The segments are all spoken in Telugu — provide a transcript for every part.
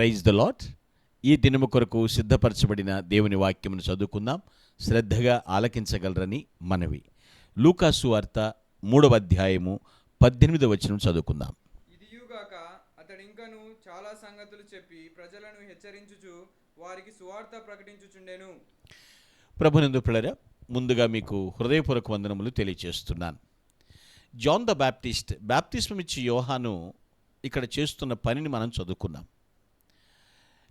Praise the lord. ఈ దినము కొరకు సిద్ధపరచబడిన దేవుని వాక్యమును చదువుకుందాం. శ్రద్ధగా ఆలకించగలరని మనవి. లూకా సువార్త 3వ అధ్యాయము 18వ వచనం చదువుకుందాం. ఇదియుగాక అతడింకను చాలా సంగతులు చెప్పి ప్రజలను హెచ్చరించుచు వారికి సువార్త ప్రకటించుచుండెను. ప్రభునందు ప్రియులారా, ముందుగా మీకు హృదయపూర్వక వందనములు తెలియచేస్తున్నాను. జాన్ ద బాప్టిస్మం ఇచ్చి యోహాను ఇక్కడ చేస్తున్న పనిని మనం చదువుకున్నాం.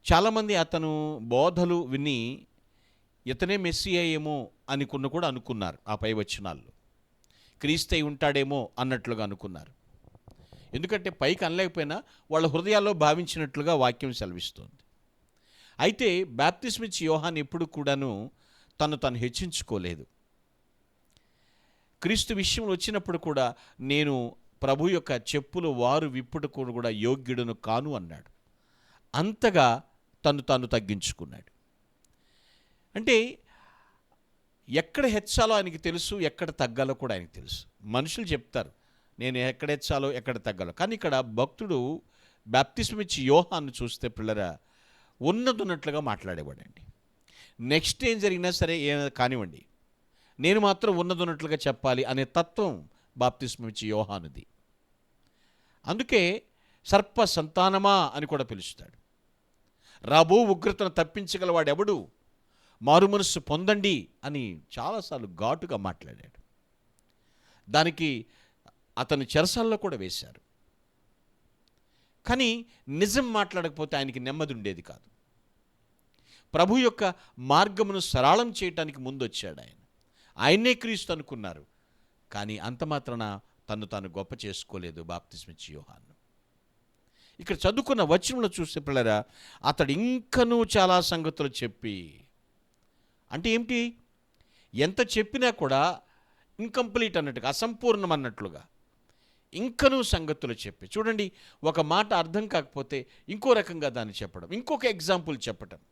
చాలామంది అతను బోధలు విని ఇతనే మెస్సియా ఏమో అని కూడా అనుకున్నారు. ఆ పై వచనాల్లో క్రీస్తై ఉంటాడేమో అన్నట్లుగా అనుకున్నారు. ఎందుకంటే పైకి అనలేకపోయినా వాళ్ళ హృదయాల్లో భావించినట్లుగా వాక్యం సెలవిస్తుంది. అయితే బాప్తిస్మం ఇచ్చి యోహాను ఎప్పుడు కూడాను తను హెచ్చించుకోలేదు. క్రీస్తు విషయంలో వచ్చినప్పుడు కూడా నేను ప్రభు యొక్క చెప్పులు వారు విప్పుటకు కూడా యోగ్యుడును కాను అన్నాడు. అంతగా తను తగ్గించుకున్నాడు. అంటే ఎక్కడ హెచ్చాలో ఆయనకి తెలుసు, ఎక్కడ తగ్గాలో కూడా ఆయనకి తెలుసు. మనుషులు చెప్తారు నేను ఎక్కడ హెచ్చాలో ఎక్కడ తగ్గాలో, కానీ ఇక్కడ భక్తుడు బాప్తిస్మం ఇచ్చి యోహాను చూస్తే పిల్లరా ఉన్నట్లుగా మాట్లాడేవాడండి. నెక్స్ట్ ఏం జరిగినా సరే కానివ్వండి, నేను మాత్రం ఉన్నట్లుగా చెప్పాలి అనే తత్వం బాప్తిస్మం ఇచ్చి యోహానుది. అందుకే సర్ప సంతానమా అని కూడా పిలుస్తాడు. రాబో ఉగ్రతను తప్పించగలవాడెవడు, మారు మనస్సు పొందండి అని చాలాసార్లు ఘాటుగా మాట్లాడాడు. దానికి అతను చెరసాల్లో కూడా వేశారు. కానీ నిజం మాట్లాడకపోతే ఆయనకి నెమ్మది ఉండేది కాదు. ప్రభు యొక్క మార్గమును సరళం చేయటానికి ముందు వచ్చాడు ఆయన. ఆయన్నే క్రీస్తు అనుకున్నారు. కానీ అంత మాత్రాన తాను గొప్ప చేసుకోలేదు బాప్తిస్మం ఇచ్చి యోహాను. ఇక్కడ చదువుకున్న వచనంలో చూస్తే పిల్లరా, అతడు ఇంకనూ చాలా సంగతులు చెప్పి, అంటే ఏమిటి, ఎంత చెప్పినా కూడా ఇన్కంప్లీట్ అన్నట్టుగా, అసంపూర్ణం అన్నట్లుగా ఇంకనూ సంగతులు చెప్పి. చూడండి, ఒక మాట అర్థం కాకపోతే ఇంకో రకంగా దాన్ని చెప్పడం, ఇంకొక ఎగ్జాంపుల్ చెప్పటం,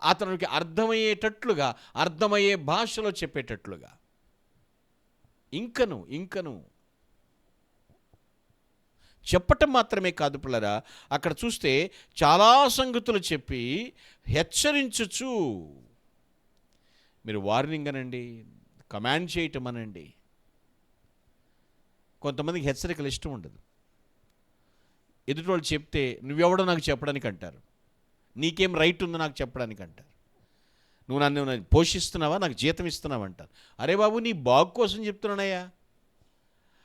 అతనికి అర్థమయ్యేటట్లుగా, అర్థమయ్యే భాషలో చెప్పేటట్లుగా ఇంకను చెప్పటం మాత్రమే కాదు పిల్లరా, అక్కడ చూస్తే చాలా సంగతులు చెప్పి హెచ్చరించుచు. మీరు వార్నింగ్ అనండి, కమాండ్ చేయటం అనండి. కొంతమందికి హెచ్చరికలు ఇష్టం ఉండదు. ఎదుటి వాళ్ళు చెప్తే నువ్వెవడో నాకు చెప్పడానికి అంటారు, నీకేం రైట్ ఉందో నాకు చెప్పడానికి అంటారు, నువ్వు నన్ను పోషిస్తున్నావా, నాకు జీతం ఇస్తున్నావా అంటారు. అరే బాబు, నీ బాగు కోసం చెప్తున్నానయ్యా,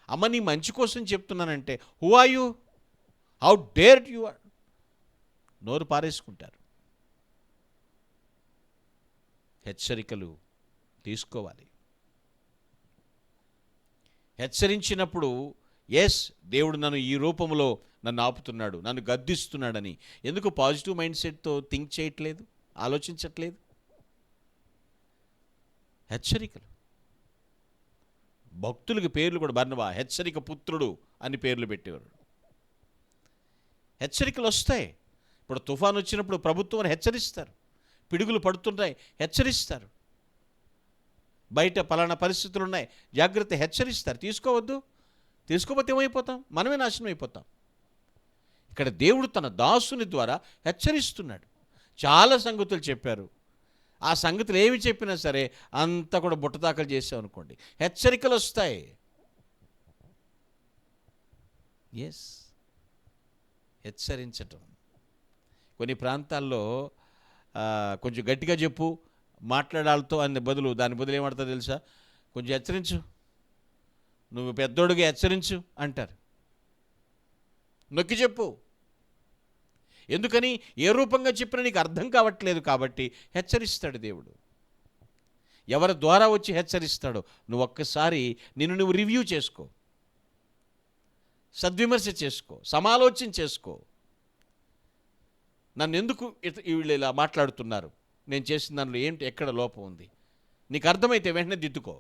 అమ్మ నీ మంచి కోసం చెప్తున్నానంటే who are you, how dare you are, నోరు పారేసుకుంటారు. హెచ్చరికలు తీసుకోవాలి. హెచ్చరించినప్పుడు ఎస్, దేవుడు నన్ను ఈ రూపంలో నన్ను ఆపుతున్నాడు, నన్ను గద్దిస్తున్నాడని ఎందుకు పాజిటివ్ మైండ్ సెట్తో థింక్ చేయట్లేదు, ఆలోచించట్లేదు? హెచ్చరికలు. భక్తులకి పేర్లు కూడా బర్నబా హెచ్చరిక పుత్రుడు అని పేర్లు పెట్టేవారు. హెచ్చరికలు వస్తాయి. ఇప్పుడు తుఫాను వచ్చినప్పుడు ప్రభుత్వం హెచ్చరిస్తారు, పిడుగులు పడుతున్నాయి హెచ్చరిస్తారు, బయట పలానా పరిస్థితులు ఉన్నాయి జాగ్రత్త హెచ్చరిస్తారు. తీసుకోవద్దు, తీసుకోకపోతే ఏమైపోతాం, మనమే నాశనం అయిపోతాం. ఇక్కడ దేవుడు తన దాసుని ద్వారా హెచ్చరిస్తున్నాడు. చాలా సంగతులు చెప్పారు. ఆ సంగతులు ఏమి చెప్పినా సరే అంతా కూడా బుట్టదాఖలు చేసాం అనుకోండి, హెచ్చరికలు వస్తాయి. ఎస్, హెచ్చరించటం. కొన్ని ప్రాంతాల్లో కొంచెం గట్టిగా చెప్పు మాట్లాడాలతో దాని బదులు ఏమంటారో తెలుసా, కొంచెం హెచ్చరించు, నువ్వు పెద్దోడుగా హెచ్చరించు అంటారు. నొక్కి చెప్పు. ఎందుకని, ఏ రూపంగా చెప్పినా నీకు అర్థం కావట్లేదు కాబట్టి హెచ్చరిస్తాడు దేవుడు. ఎవరి ద్వారా వచ్చి హెచ్చరిస్తాడో నువ్వు ఒక్కసారి నువ్వు రివ్యూ చేసుకో, సద్విమర్శ చేసుకో, సమాలోచన చేసుకో. నన్ను ఎందుకు వీళ్ళు ఇలా మాట్లాడుతున్నారు, నేను చేసిన దానిలో ఏంటి, ఎక్కడ లోపం ఉంది, నీకు అర్థమైతే వెంటనే దిద్దుకో,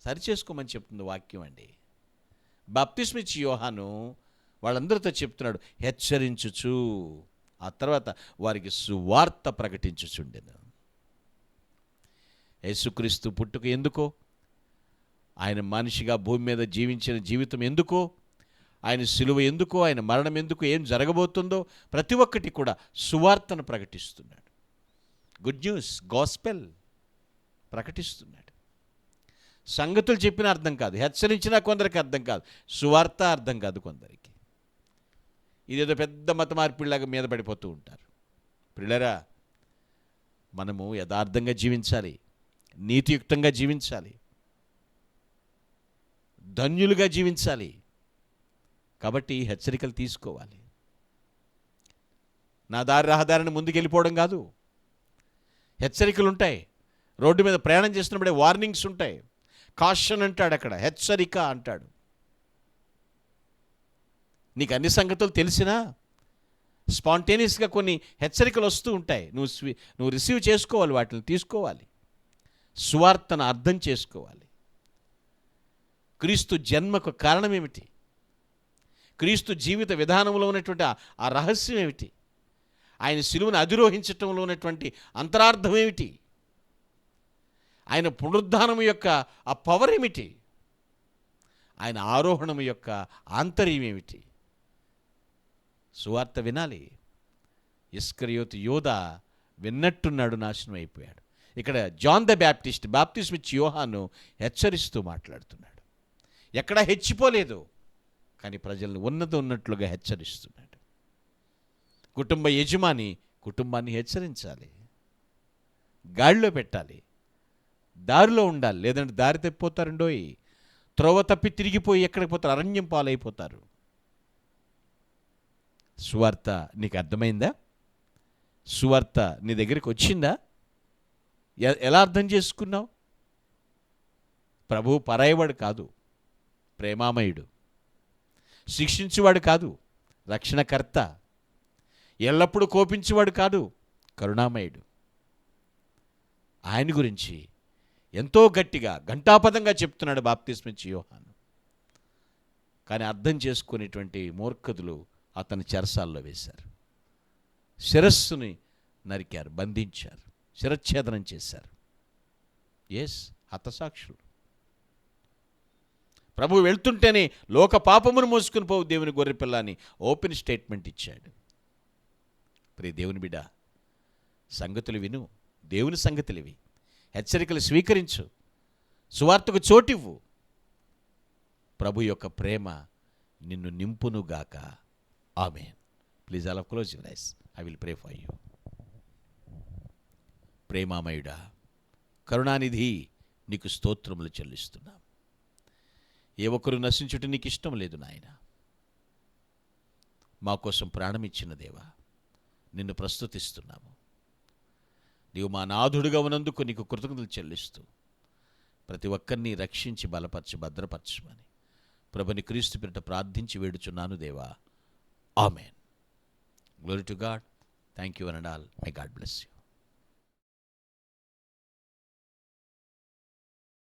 సరిచేసుకోమని చెప్తుంది వాక్యం అండి. బాప్తిస్మం ఇచ్చి యోహాను వాళ్ళందరితో చెప్తున్నాడు, హెచ్చరించుచు, ఆ తర్వాత వారికి సువార్త ప్రకటించుచుండెను. యేసుక్రీస్తు పుట్టుక ఎందుకో, ఆయన మనిషిగా భూమి మీద జీవించిన జీవితం ఎందుకో, ఆయన సిలువ ఎందుకు, ఆయన మరణం ఎందుకు, ఏం జరగబోతుందో ప్రతి ఒక్కటి కూడా సువార్తను ప్రకటిస్తున్నాడు. గుడ్ న్యూస్, గాస్పెల్ ప్రకటిస్తున్నాడు. సంగతులు చెప్పిన అర్థం కాదు, హెచ్చరించినా కొందరికి అర్థం కాదు, సువార్త అర్థం కాదు కొందరికి. ఇదేదో పెద్ద మత మార్పిడిలాగా మీద పడిపోతూ ఉంటారు. పిల్లరా, మనము యథార్థంగా జీవించాలి, నీతియుక్తంగా జీవించాలి, ధన్యులుగా జీవించాలి. కాబట్టి హెచ్చరికలు తీసుకోవాలి. నా దారి రహదారిని ముందుకెళ్ళిపోవడం కాదు, హెచ్చరికలు ఉంటాయి. రోడ్డు మీద ప్రయాణం చేస్తున్నప్పుడే వార్నింగ్స్ ఉంటాయి. కాషన్ అంటాడు, అక్కడ హెచ్చరిక అంటాడు. నీకు అన్ని సంగతులు తెలిసినా స్పాంటేనియస్గా కొన్ని హెచ్చరికలు వస్తూ ఉంటాయి. నువ్వు రిసీవ్ చేసుకోవాలి, వాటిని తీసుకోవాలి, సువార్తను అర్థం చేసుకోవాలి. క్రీస్తు జన్మకు కారణం ఏమిటి, క్రీస్తు జీవిత విధానంలో ఉన్నటువంటి ఆ రహస్యం ఏమిటి, ఆయన సిలువను అధిరోహించటంలో ఉన్నటువంటి అంతరార్థం ఏమిటి, ఆయన పునరుద్ధానం యొక్క ఆ పవర్ ఏమిటి, ఆయన ఆరోహణం యొక్క ఆంతర్యం ఏమిటి, సువార్త వినాలి. ఇస్కరియోతు యోధ విన్నట్టున్నాడు, నాశనం అయిపోయాడు. ఇక్కడ జాన్ ద బ్యాప్టిస్ట్, బాప్తిస్మ ఇచ్చి యోహాను హెచ్చరిస్తూ మాట్లాడుతున్నాడు. ఎక్కడా హెచ్చిపోలేదు, కానీ ప్రజలను ఉన్నట్లుగా హెచ్చరిస్తున్నాడు. కుటుంబ యజమాని కుటుంబాన్ని హెచ్చరించాలి, గాడిలో పెట్టాలి, దారిలో ఉండాలి. లేదంటే దారి తప్పిపోతారండోయ్, త్రోవ తప్పి తిరిగిపోయి ఎక్కడికి పోతారు, అరణ్యం పాలైపోతారు. సువార్త నీకు అర్థమైందా? సువార్త నీ దగ్గరికి వచ్చిందా? ఎలా అర్థం చేసుకున్నావు? ప్రభువు పరాయవాడు కాదు, ప్రేమామయుడు. శిక్షించేవాడు కాదు, రక్షణకర్త. ఎల్లప్పుడూ కోపించేవాడు కాదు, కరుణామయుడు. ఆయన గురించి ఎంతో గట్టిగా ఘంటాపదంగా చెప్తున్నాడు బాప్తిస్మ ఇచ్చే యోహాను. కానీ అర్థం చేసుకునేటువంటి మూర్ఖులు అతని చెరసాల్లో వేశారు, శిరస్సుని నరికారు, బంధించారు, శిరచ్ఛేదనం చేశారు. హతసాక్షులు. ప్రభు వెళ్తుంటేనే లోక పాపమును మోసుకుని పోవు దేవుని గొర్రెపిల్ల అని ఓపెన్ స్టేట్మెంట్ ఇచ్చాడు. ప్రియ దేవుని బిడ్డ, సంగతులు విను, దేవుని సంగతులు ఇవి. హెచ్చరికలు స్వీకరించు, సువార్తకు చోటివ్వు. ప్రభు యొక్క ప్రేమ నిన్ను నింపునుగాక. Amen. Please all close your eyes. I will pray for you. ప్రేమామయుడా, కరుణానిధి, నీకు స్తోత్రములు చెల్లిస్తున్నాం. ఏ ఒక్కరు నశించుట నీకు ఇష్టం లేదు నాయన. మా కోసం ప్రాణమిచ్చిన దేవా, నిన్ను ప్రస్తుతిస్తున్నాము. నీవు మా నాథుడుగా ఉన్నందుకు నీకు కృతజ్ఞతలు చెల్లిస్తూ ప్రతి ఒక్కరిని రక్షించి బలపరచి భద్రపరచమని ప్రభుని క్రీస్తు పేరిట ప్రార్థించి వేడుచున్నాను దేవా. Amen. Glory to God. Thank you and all. My God bless you.